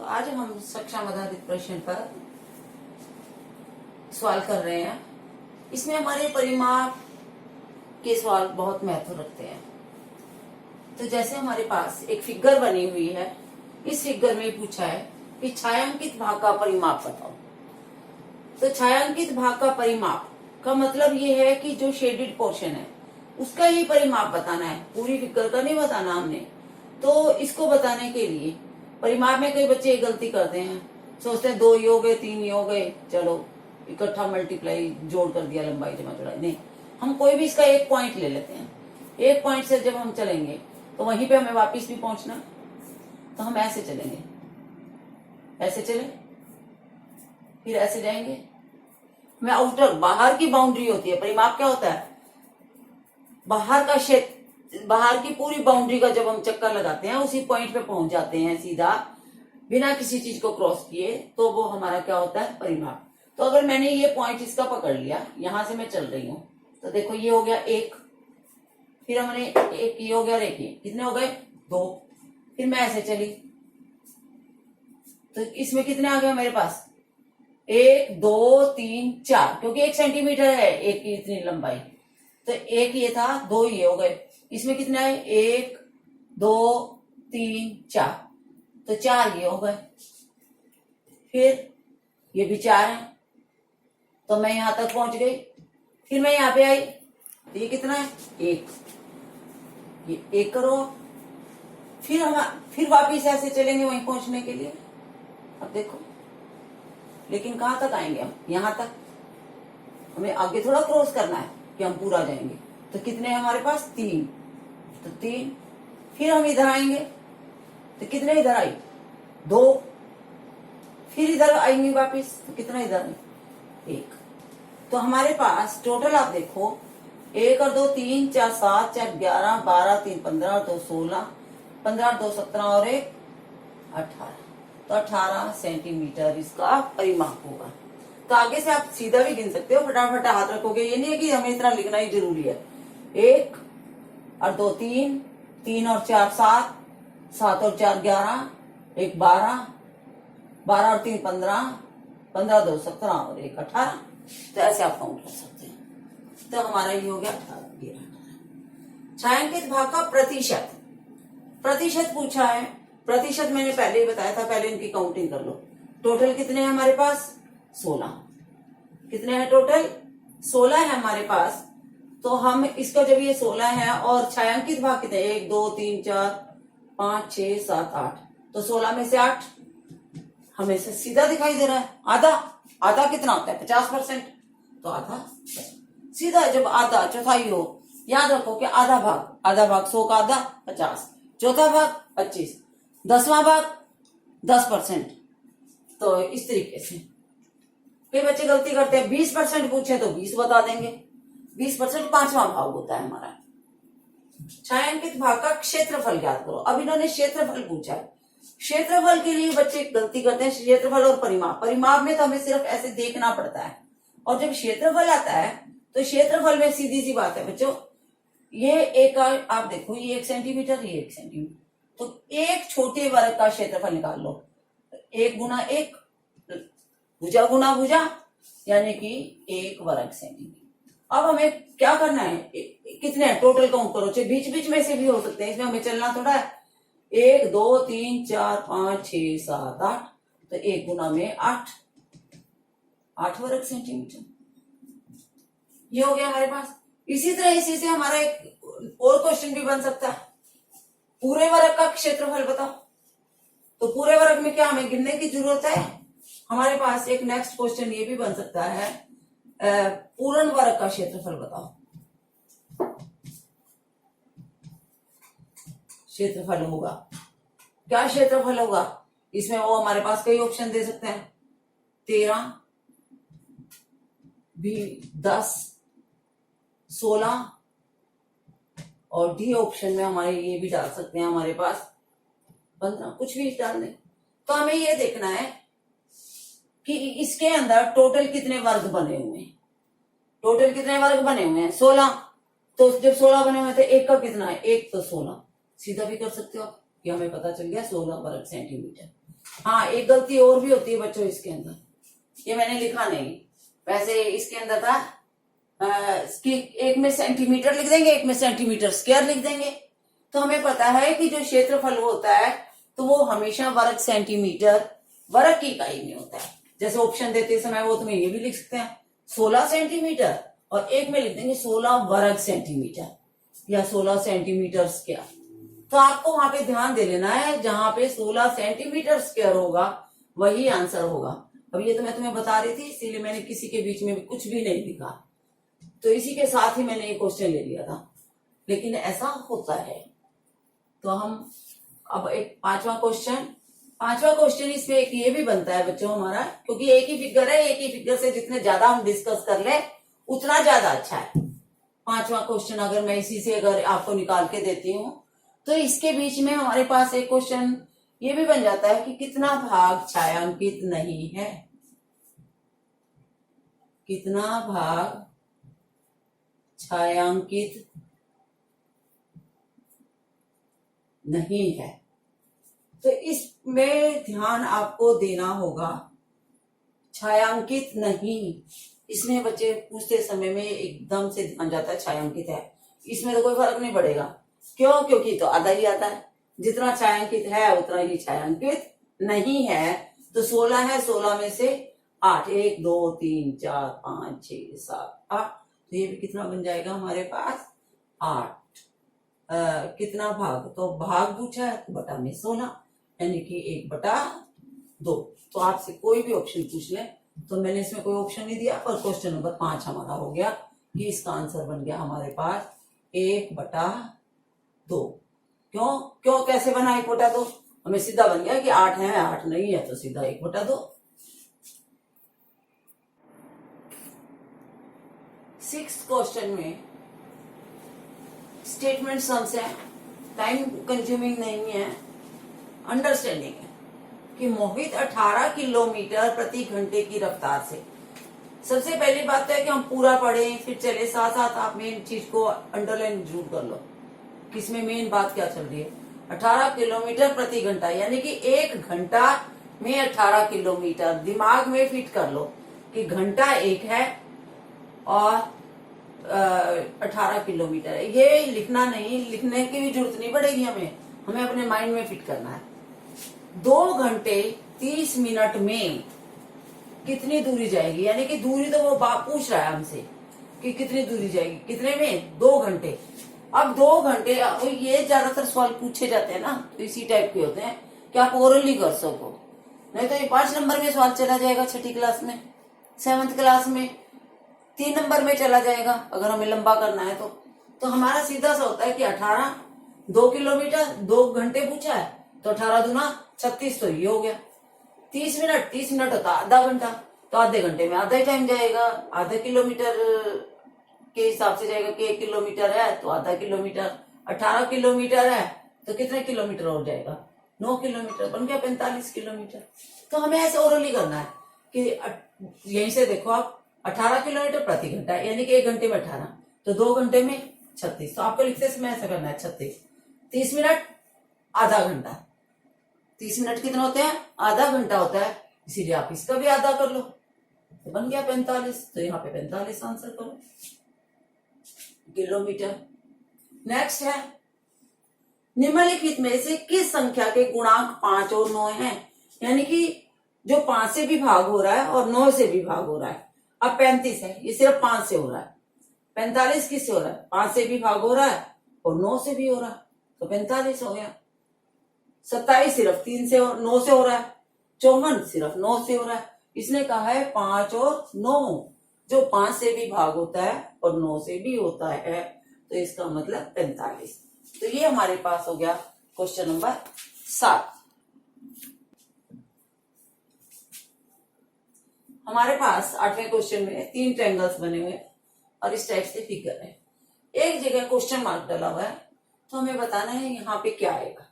तो आज हम कक्षा में आधारित प्रश्न पर सवाल कर रहे हैं। इसमें हमारे परिमाप के सवाल बहुत महत्व रखते हैं। तो जैसे हमारे पास एक फिगर बनी हुई है, इस फिगर में पूछा है कि छायांकित भाग का परिमाप बताओ। तो छायांकित भाग का परिमाप का मतलब ये है कि जो शेडेड पोर्शन है उसका ही परिमाप बताना है, पूरी फिगर का नहीं बताना हमने। तो इसको बताने के लिए परिमाप में कई बच्चे गलती करते हैं, सोचते हैं 2 ये हो गए 3 ये हो गए, चलो इकट्ठा मल्टीप्लाई जोड़ कर दिया लंबाई जमा चौड़ाई। नहीं, हम कोई भी इसका एक पॉइंट ले लेते हैं। एक पॉइंट से जब हम चलेंगे तो वहीं पे हमें वापस भी पहुंचना, तो हम ऐसे चलेंगे, ऐसे चले फिर ऐसे जाएंगे। हमें आउटर बाहर की बाउंड्री होती है। परिमाप क्या होता है? बाहर का क्षेत्र, बाहर की पूरी बाउंड्री का जब हम चक्कर लगाते हैं उसी पॉइंट पे पहुंच जाते हैं सीधा बिना किसी चीज को क्रॉस किए, तो वो हमारा क्या होता है? परिमाप। तो अगर मैंने ये पॉइंट इसका पकड़ लिया, यहां से मैं चल रही हूं, तो देखो ये हो गया 1, फिर हमने एक ये हो गया, देखिए कितने हो गए 2, फिर मैं ऐसे चली तो इसमें कितने आ गए मेरे पास? 1 2 3 4, क्योंकि 1 सेंटीमीटर है एक की इतनी लंबाई, तो 1 ये था, 2 ये हो गए। इसमें कितने आए? 1 2 3 4, तो 4 ये हो गए। फिर ये भी 4 है, तो मैं यहां तक पहुंच गई। फिर मैं यहां पे आई, तो ये कितना है? 1, ये 1 करो। फिर वापिस ऐसे चलेंगे वहीं पहुंचने के लिए। अब देखो, लेकिन कहां तक आएंगे हम? यहां तक। हमें आगे थोड़ा क्रॉस करना है कि हम पूरा जाएंगे। तो कितने हैं हमारे पास? 3, तो 3। फिर हम इधर आएंगे, तो कितने इधर आई? 2। फिर इधर आएंगे वापिस, तो कितना इधर है? 1। तो हमारे पास टोटल आप देखो, 1 और 2 3 4 7 4 11 12 3 15 2 16 15 2 17 और 1 18, तो 18 सेंटीमीटर इसका परिमाप होगा। तो आगे से आप सीधा भी गिन सकते हो, फटाफट हाथ रखोगे। ये नहीं है कि हमें इतना लिखना ही जरूरी है। 1 और 2 3, 3 और 4 7, 7 और 4 11, 1 12, 12 और 3 15, 15 2 17 और 1 18। तो ऐसे आप काउंट कर सकते हैं। तो हमारा ये हो गया 18। छायांकित भाग का प्रतिशत, प्रतिशत पूछा है। प्रतिशत मैंने पहले ही बताया था, पहले इनकी काउंटिंग कर लो। टोटल कितने हैं हमारे पास? 16। कितने हैं टोटल? 16 है हमारे पास। तो हम इसका जब ये 16 है और छायांकित भाग कितने? 1 2 3 4 5 6 7 8, तो 16 में से 8 हमें से सीधा दिखाई दे रहा है। आधा, आधा कितना होता है? 50%। तो आधा सीधा, जब आधा चौथाई हो, याद रखो कि आधा भाग 100 का आधा 50, चौथा भाग 25, 10वां भाग 10%। तो इस तरीके से कई बच्चे गलती करते हैं, 20% पूछे तो 20 बता देंगे। 20% 5वां भाग होता है हमारा। छायांकित भाग का क्षेत्रफल ज्ञात करो। अब इन्होंने क्षेत्रफल पूछा है। क्षेत्रफल के लिए बच्चे गलती करते हैं, क्षेत्रफल और परिमाप। परिमाप में तो हमें सिर्फ ऐसे देखना पड़ता है, और जब क्षेत्रफल आता है तो क्षेत्रफल में सीधी सी बात है बच्चों, ये एक आप देखो, ये 1 सेंटीमीटर, ये 1 सेंटीमीटर, तो एक छोटे वर्ग का क्षेत्रफल निकाल लो। 1 गुना 1, भुजा गुना भुजा, यानी कि 1 वर्ग सेंटीमीटर। अब हमें क्या करना है? कितने हैं टोटल काउंट करो, चाहे बीच बीच में से भी हो सकते हैं, इसमें हमें चलना थोड़ा है। 1 2 3 4 5 6 7 8, तो 1 गुना में 8 वर्ग सेंटीमीटर। ये हो गया हमारे पास। इसी तरह इसी से हमारा एक और क्वेश्चन भी बन सकता है, पूरे वर्ग का क्षेत्रफल बताओ। तो पूरे वर्ग में क्या हमें गिनने की जरूरत है? हमारे पास एक नेक्स्ट क्वेश्चन ये भी बन सकता है, पूर्ण वर्ग का क्षेत्रफल बताओ। क्षेत्रफल होगा, क्या क्षेत्रफल होगा? इसमें वो हमारे पास कई ऑप्शन दे सकते हैं, 13 भी 10 16, और डी ऑप्शन में हमारे ये भी डाल सकते हैं हमारे पास 15, कुछ भी डाल दें। तो हमें ये देखना है कि इसके अंदर टोटल कितने वर्ग बने हुए हैं। टोटल कितने वर्ग बने हुए हैं? 16। तो जब 16 बने हुए थे, 1 का कितना है? 1, तो 16 सीधा भी कर सकते हो आप, ये हमें पता चल गया 16 वर्ग सेंटीमीटर। हाँ, एक गलती और भी होती है बच्चों इसके अंदर, ये मैंने लिखा नहीं। वैसे इसके अंदर था कि एक में सेंटीमीटर लिख देंगे, एक में सेंटीमीटर स्क्वायर लिख देंगे। तो हमें पता है कि जो क्षेत्रफल होता है तो वो हमेशा वर्ग सेंटीमीटर वर्ग की इकाई में होता है। जैसे ऑप्शन देते समय वो तुम्हें ये भी लिख सकते हैं 16 सेंटीमीटर, और एक में लिख देंगे 16 वर्ग सेंटीमीटर या 16 सेंटीमीटर स्क्वायर। तो आपको वहां पे ध्यान दे लेना है, जहां पे 16 सेंटीमीटर स्क्वायर होगा वही आंसर होगा। अब ये तो मैं तुम्हें बता रही थी, इसीलिए मैंने किसी के बीच में भी कुछ भी नहीं लिखा, तो इसी के साथ ही मैंने ये क्वेश्चन ले लिया था। लेकिन ऐसा होता है। तो हम अब एक पांचवा क्वेश्चन इसमें एक ये भी बनता है बच्चों हमारा, क्योंकि एक ही फिगर है, एक ही फिगर से जितने ज्यादा हम डिस्कस कर ले उतना ज्यादा अच्छा है। पांचवा क्वेश्चन अगर मैं इसी से अगर आपको निकाल के देती हूँ तो इसके बीच में हमारे पास एक क्वेश्चन ये भी बन जाता है कि कितना भाग छायांकित नहीं है, कितना भाग छायांकित नहीं है। तो इसमें ध्यान आपको देना होगा, छायांकित नहीं, इसमें बच्चे पूछते समय में एकदम से ध्यान जाता है छायांकित है, इसमें तो कोई फर्क नहीं पड़ेगा। क्यों? क्योंकि तो आधा ही आता है, जितना छायांकित है उतना ही छायांकित नहीं है। तो 16 है, 16 में से 8, 1 2 3 4 5 6 7 8, तो ये भी कितना बन जाएगा हमारे पास 8। कितना भाग, तो भाग पूछा है तो बटा में 16, यानी कि 1/2। तो आपसे कोई भी ऑप्शन पूछ ले, तो मैंने इसमें कोई ऑप्शन नहीं दिया, पर क्वेश्चन नंबर 5 हमारा हो गया कि इसका आंसर बन गया हमारे पास 1/2। क्यों कैसे बना 1/2? हमें सीधा बन गया कि 8 है, 8 नहीं है तो सीधा 1/2। 6th क्वेश्चन में स्टेटमेंट सम्स है, टाइम कंज्यूमिंग नहीं है, अंडरस्टैंडिंग है कि मोहित 18 किलोमीटर प्रति घंटे की रफ्तार से। सबसे पहली बात तो है कि हम पूरा पढ़ें, फिर चले साथ साथ आप मेन चीज को अंडरलाइन जरूर कर लो कि इसमें मेन बात क्या चल रही है। 18 किलोमीटर प्रति घंटा, यानी कि 1 घंटा में 18 किलोमीटर। दिमाग में फिट कर लो कि घंटा 1 है और 18 किलोमीटर है। ये लिखना नहीं, लिखने की भी जरूरत नहीं पड़ेगी हमें अपने माइंड में फिट करना है। 2 घंटे 30 मिनट में कितनी दूरी जाएगी, यानी कि दूरी तो वो पूछ रहा है हमसे कि कितनी दूरी जाएगी, कितने में 2 घंटे। अब 2 घंटे, ये ज्यादातर सवाल पूछे जाते हैं ना, तो इसी टाइप के होते हैं कि आप ओरली कर सको, नहीं तो ये 5 नंबर में सवाल चला जाएगा, 6ठी क्लास में, 7th क्लास में 3 नंबर में चला जाएगा अगर हमें लंबा करना है तो हमारा सीधा सा होता है कि 18 2 किलोमीटर 2 घंटे पूछा है तो 18 दूना 36, तो ये हो गया। 30 मिनट होता आधा घंटा, तो आधे घंटे में आधा ही टाइम जाएगा, आधा किलोमीटर के हिसाब से जाएगा कि 1 किलोमीटर है तो आधा किलोमीटर, 18 किलोमीटर है तो कितने किलोमीटर और जाएगा, 9 किलोमीटर, बन गया 45 किलोमीटर। तो हमें ऐसे ओरली करना है कि यहीं से देखो आप 18 किलोमीटर प्रति घंटा, यानी कि 1 घंटे में 18, तो 2 घंटे में 36, तो आपको लिखते समय ऐसा करना है 36। 30 मिनट आधा घंटा, 30 मिनट कितना होते हैं, आधा घंटा होता है, इसीलिए आप इसका भी आधा कर लो तो बन गया 45, तो यहाँ पे 45 आंसर करो किलोमीटर। नेक्स्ट है, निम्नलिखित में से किस संख्या के गुणांक 5 और 9 हैं, यानी कि जो 5 से भी भाग हो रहा है और 9 से भी भाग हो रहा है। अब 35 है, ये सिर्फ 5 से हो रहा है, 45 किससे हो रहा है, 5 से भी भाग हो रहा है और 9 से भी हो रहा है, तो 45 हो गया। 27 सिर्फ 3 से 9 से हो रहा है, 54 सिर्फ 9 से हो रहा है। इसने कहा है 5 और 9, जो 5 से भी भाग होता है और 9 से भी होता है, तो इसका मतलब 45। तो ये हमारे पास हो गया क्वेश्चन नंबर 7। हमारे पास 8वें क्वेश्चन में 3 ट्रायंगल्स बने हुए और इस टाइप से फिगर है। एक जगह क्वेश्चन मार्क डाला हुआ है, तो हमें बताना है यहाँ पे क्या आएगा।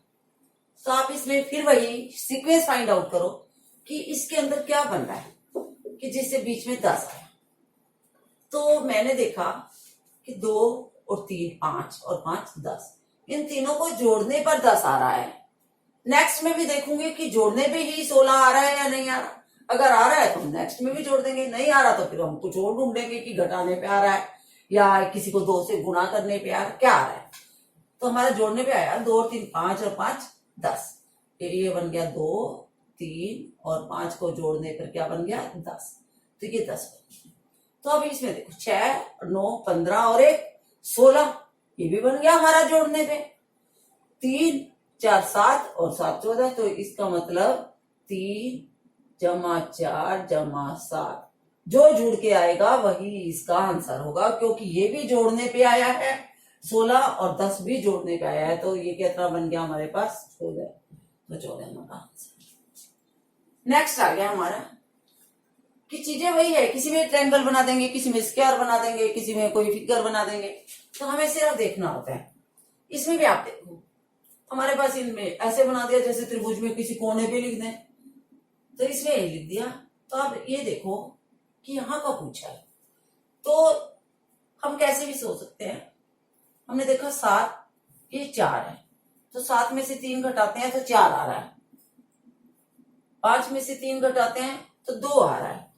तो आप इसमें फिर वही सीक्वेंस फाइंड आउट करो कि इसके अंदर क्या बन रहा है कि जिससे बीच में 10 आया। तो मैंने देखा कि 2 और 3 5 और 5 10, इन तीनों को जोड़ने पर 10 आ रहा है, नेक्स्ट में भी देखूंगी कि जोड़ने पे ही 16 आ रहा है या नहीं आ रहा। अगर आ रहा है तो हम नेक्स्ट में भी जोड़ देंगे, नहीं आ रहा तो फिर हम कुछ और ढूंढेंगे कि घटाने पे आ रहा है या किसी को 2 से गुणा करने पे आ रहा है, क्या आ रहा है। तो हमारा जोड़ने पे आया 2 और 3 5 और 5 10, ये बन गया 2 3 और 5 को जोड़ने पर क्या बन गया 10, तो ये 10 बन गया। तो अब इसमें देखो 6 9 15 और 1 16, ये भी बन गया हमारा जोड़ने पे। 3 4 7 और 7 14, तो इसका मतलब 3 जमा 4 जमा 7 जो जुड़ के आएगा वही इसका आंसर होगा, क्योंकि ये भी जोड़ने पे आया है 16 और 10 भी जोड़ने पे आया है, तो ये कितना बन गया हमारे पास 14, तो 14 हमारा आंसर। नेक्स्ट आ गया हमारा कि चीजें वही है, किसी में ट्रायंगल बना देंगे, किसी में स्क्वायर बना देंगे, किसी में कोई फिगर बना देंगे, तो हमें सिर्फ देखना होता है। इसमें भी आप देखो हमारे पास इनमें ऐसे बना दिया जैसे त्रिभुज में किसी कोने पे लिख दें, तो इसमें ये लिख दिया। तो अब ये देखो कि यहाँ का पूछा है, तो हम कैसे भी सोच सकते हैं। हमने देखा 7 ये 4 है, तो 7 में से 3 घटाते हैं तो 4 आ रहा है, 5 में से 3 घटाते हैं तो 2 आ रहा है,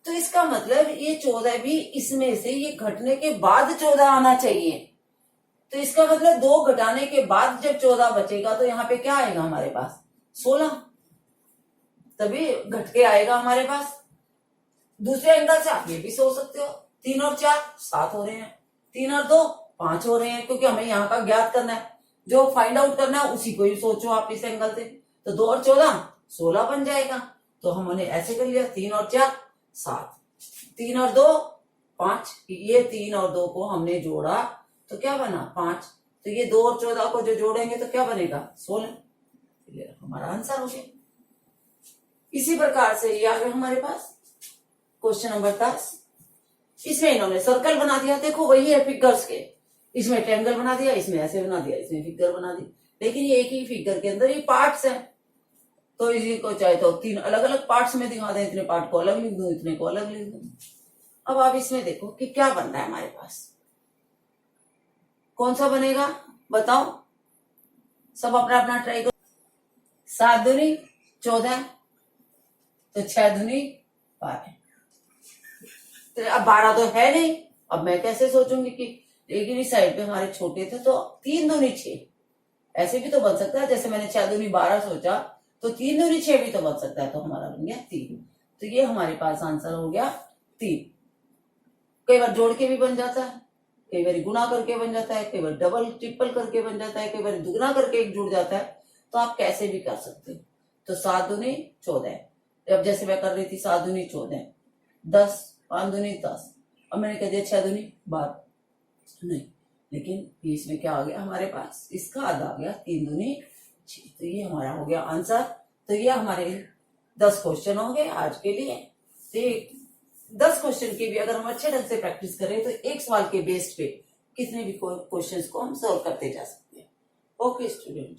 तो इसका मतलब ये 14 भी इसमें से ये घटने के बाद 14 आना चाहिए। तो इसका मतलब 2 घटाने के बाद जब 14 बचेगा तो यहाँ पे क्या आएगा हमारे पास 16, तभी घट के आएगा हमारे पास। दूसरे एंगल से आप ये भी सोच सकते हो, 3 और 4 7 हो रहे हैं, 3 और 2 5 हो रहे हैं, क्योंकि हमें यहाँ का ज्ञात करना है, जो फाइंड आउट करना है उसी को ही सोचो आप इस एंगल से, तो 2 और 14 16 बन जाएगा। तो हमने ऐसे कर लिया 3 और 4 7, 3 और 2 5, ये 3 और 2 को हमने जोड़ा तो क्या बना 5, तो ये 2 और 14 को जो जोड़ेंगे तो क्या बनेगा 16, हमारा आंसर हो गया। इसी प्रकार से ये आ गया हमारे पास क्वेश्चन नंबर 10। इसमें इन्होंने सर्कल बना दिया, देखो वही है फिगर्स के, इसमें ट्रायंगल बना दिया, इसमें ऐसे बना दिया, इसमें फिगर बना दी, लेकिन ये एक ही फिगर के अंदर ये पार्ट्स हैं, तो इसी को चाहे तो 3 अलग अलग पार्ट्स में दिखा दें, इतने पार्ट को अलग लिख दूं, इतने को अलग लिख दूं। अब आप इसमें देखो कि क्या बन रहा है हमारे पास, कौन सा बनेगा बताओ, सब अपना अपना ट्राई करो। 7 दूनी 14, तो 6 दूनी 12, तो अब 12 तो है नहीं, अब मैं कैसे सोचूंगी कि, लेकिन इस साइड पे हमारे छोटे थे तो 3 दूनी 6, ऐसे भी तो बन सकता है, जैसे मैंने 6 दूनी 12 सोचा तो 3 दूनी 6 भी तो बन सकता है, तो हमारा बन गया 3, तो ये हमारे पास आंसर हो गया 3। कई बार जोड़ के भी बन जाता है, कई बार गुणा करके बन जाता है, कई बार डबल ट्रिपल करके बन जाता है, कई बार दुगना करके एक जुड़ जाता है, तो आप कैसे भी कर सकते हो। तो 7 दूनी 14, अब जैसे मैं कर रही थी 7 दूनी 14, 10 5 दूनी 10, अब मैंने कह दिया 6 दूनी 12, नहीं, लेकिन इसमें क्या आ गया हमारे पास, इसका आधा आ गया 3 दूनी 6, तो ये हमारा हो गया आंसर। तो ये हमारे 10 क्वेश्चन हो गए आज के लिए। तो 10 क्वेश्चन की भी अगर हम अच्छे ढंग से प्रैक्टिस करें तो एक सवाल के बेस पे कितने भी क्वेश्चंस को हम सॉल्व करते जा सकते हैं। Okay student.